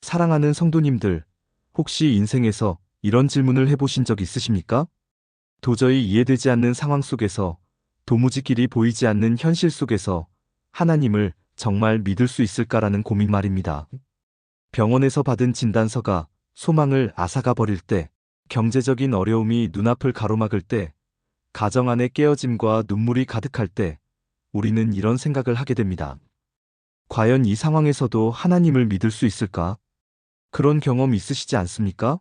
사랑하는 성도님들, 혹시 인생에서 이런 질문을 해보신 적 있으십니까? 도저히 이해되지 않는 상황 속에서, 도무지 길이 보이지 않는 현실 속에서 하나님을 정말 믿을 수 있을까라는 고민 말입니다. 병원에서 받은 진단서가 소망을 앗아가 버릴 때, 경제적인 어려움이 눈앞을 가로막을 때, 가정 안의 깨어짐과 눈물이 가득할 때, 우리는 이런 생각을 하게 됩니다. 과연 이 상황에서도 하나님을 믿을 수 있을까? 그런 경험 있으시지 않습니까?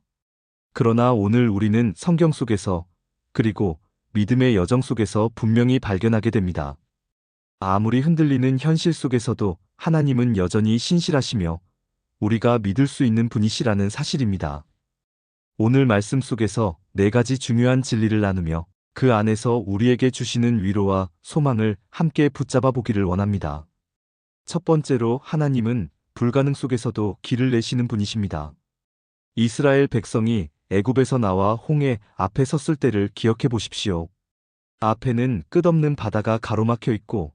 그러나 오늘 우리는 성경 속에서, 그리고 믿음의 여정 속에서 분명히 발견하게 됩니다. 아무리 흔들리는 현실 속에서도 하나님은 여전히 신실하시며 우리가 믿을 수 있는 분이시라는 사실입니다. 오늘 말씀 속에서 네 가지 중요한 진리를 나누며 그 안에서 우리에게 주시는 위로와 소망을 함께 붙잡아 보기를 원합니다. 첫 번째로, 하나님은 불가능 속에서도 길을 내시는 분이십니다. 이스라엘 백성이 애굽에서 나와 홍해 앞에 섰을 때를 기억해 보십시오. 앞에는 끝없는 바다가 가로막혀 있고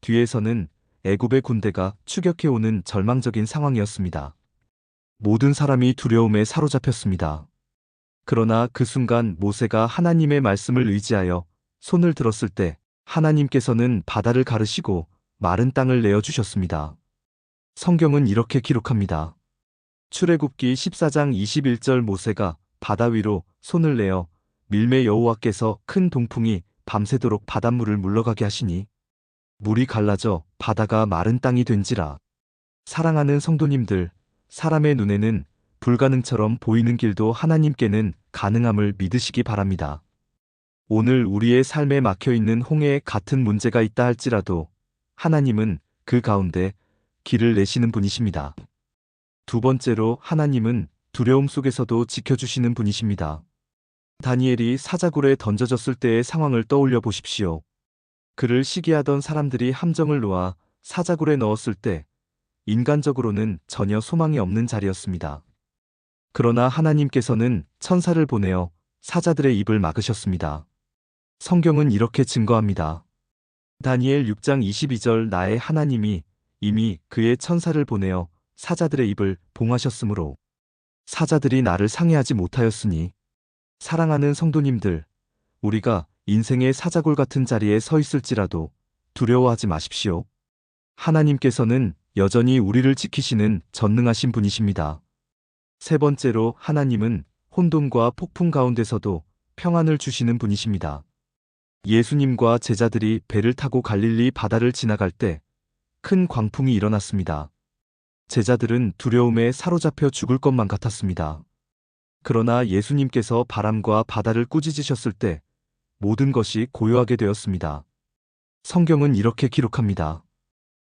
뒤에서는 애굽의 군대가 추격해 오는 절망적인 상황이었습니다. 모든 사람이 두려움에 사로잡혔습니다. 그러나 그 순간 모세가 하나님의 말씀을 의지하여 손을 들었을 때 하나님께서는 바다를 가르시고 마른 땅을 내어주셨습니다. 성경은 이렇게 기록합니다. 출애굽기 14장 21절, 모세가 바다 위로 손을 내어 밀매 여호와께서 큰 동풍이 밤새도록 바닷물을 물러가게 하시니 물이 갈라져 바다가 마른 땅이 된지라. 사랑하는 성도님들, 사람의 눈에는 불가능처럼 보이는 길도 하나님께는 가능함을 믿으시기 바랍니다. 오늘 우리의 삶에 막혀있는 홍해에 같은 문제가 있다 할지라도 하나님은 그 가운데 길을 내시는 분이십니다. 두 번째로, 하나님은 두려움 속에서도 지켜주시는 분이십니다. 다니엘이 사자굴에 던져졌을 때의 상황을 떠올려 보십시오. 그를 시기하던 사람들이 함정을 놓아 사자굴에 넣었을 때 인간적으로는 전혀 소망이 없는 자리였습니다. 그러나 하나님께서는 천사를 보내어 사자들의 입을 막으셨습니다. 성경은 이렇게 증거합니다. 다니엘 6장 22절, 나의 하나님이 이미 그의 천사를 보내어 사자들의 입을 봉하셨으므로 사자들이 나를 상해하지 못하였으니. 사랑하는 성도님들, 우리가 인생의 사자굴 같은 자리에 서 있을지라도 두려워하지 마십시오. 하나님께서는 여전히 우리를 지키시는 전능하신 분이십니다. 세 번째로, 하나님은 혼돈과 폭풍 가운데서도 평안을 주시는 분이십니다. 예수님과 제자들이 배를 타고 갈릴리 바다를 지나갈 때 큰 광풍이 일어났습니다. 제자들은 두려움에 사로잡혀 죽을 것만 같았습니다. 그러나 예수님께서 바람과 바다를 꾸짖으셨을 때 모든 것이 고요하게 되었습니다. 성경은 이렇게 기록합니다.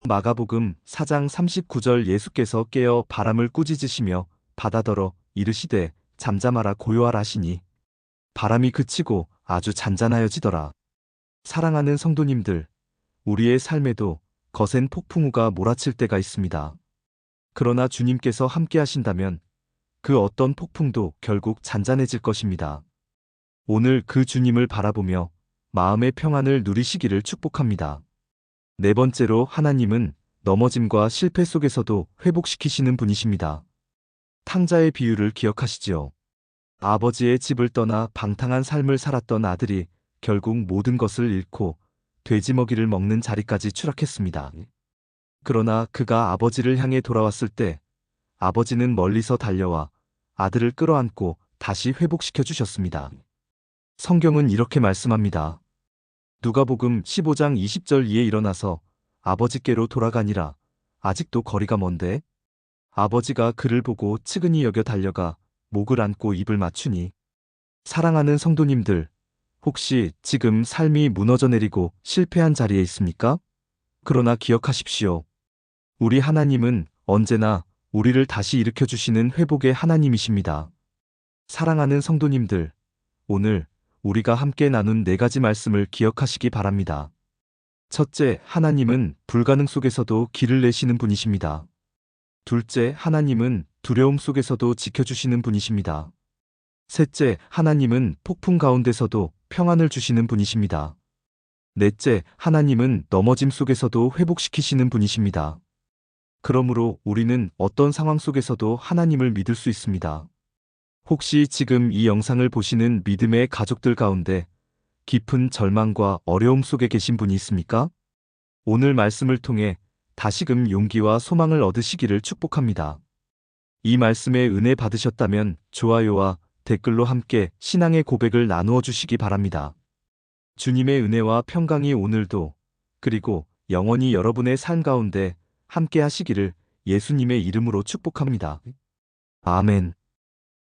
마가복음 4장 39절, 예수께서 깨어 바람을 꾸짖으시며 바다더러 이르시되 잠잠하라 고요하라 하시니 바람이 그치고 아주 잔잔하여지더라. 사랑하는 성도님들, 우리의 삶에도 거센 폭풍우가 몰아칠 때가 있습니다. 그러나 주님께서 함께 하신다면 그 어떤 폭풍도 결국 잔잔해질 것입니다. 오늘 그 주님을 바라보며 마음의 평안을 누리시기를 축복합니다. 네 번째로, 하나님은 넘어짐과 실패 속에서도 회복시키시는 분이십니다. 탕자의 비유를 기억하시지요? 아버지의 집을 떠나 방탕한 삶을 살았던 아들이 결국 모든 것을 잃고 돼지 먹이를 먹는 자리까지 추락했습니다. 그러나 그가 아버지를 향해 돌아왔을 때 아버지는 멀리서 달려와 아들을 끌어안고 다시 회복시켜 주셨습니다. 성경은 이렇게 말씀합니다. 누가복음 15장 20절, 이에 일어나서 아버지께로 돌아가니라. 아직도 거리가 먼데 아버지가 그를 보고 측은히 여겨 달려가 목을 안고 입을 맞추니. 사랑하는 성도님들, 혹시 지금 삶이 무너져 내리고 실패한 자리에 있습니까? 그러나 기억하십시오. 우리 하나님은 언제나 우리를 다시 일으켜 주시는 회복의 하나님이십니다. 사랑하는 성도님들, 오늘 우리가 함께 나눈 네 가지 말씀을 기억하시기 바랍니다. 첫째, 하나님은 불가능 속에서도 길을 내시는 분이십니다. 둘째, 하나님은 두려움 속에서도 지켜주시는 분이십니다. 셋째, 하나님은 폭풍 가운데서도 평안을 주시는 분이십니다. 넷째, 하나님은 넘어짐 속에서도 회복시키시는 분이십니다. 그러므로 우리는 어떤 상황 속에서도 하나님을 믿을 수 있습니다. 혹시 지금 이 영상을 보시는 믿음의 가족들 가운데 깊은 절망과 어려움 속에 계신 분이 있습니까? 오늘 말씀을 통해 다시금 용기와 소망을 얻으시기를 축복합니다. 이 말씀에 은혜 받으셨다면 좋아요와 댓글로 함께 신앙의 고백을 나누어 주시기 바랍니다. 주님의 은혜와 평강이 오늘도 그리고 영원히 여러분의 삶 가운데 함께 하시기를 예수님의 이름으로 축복합니다. 아멘.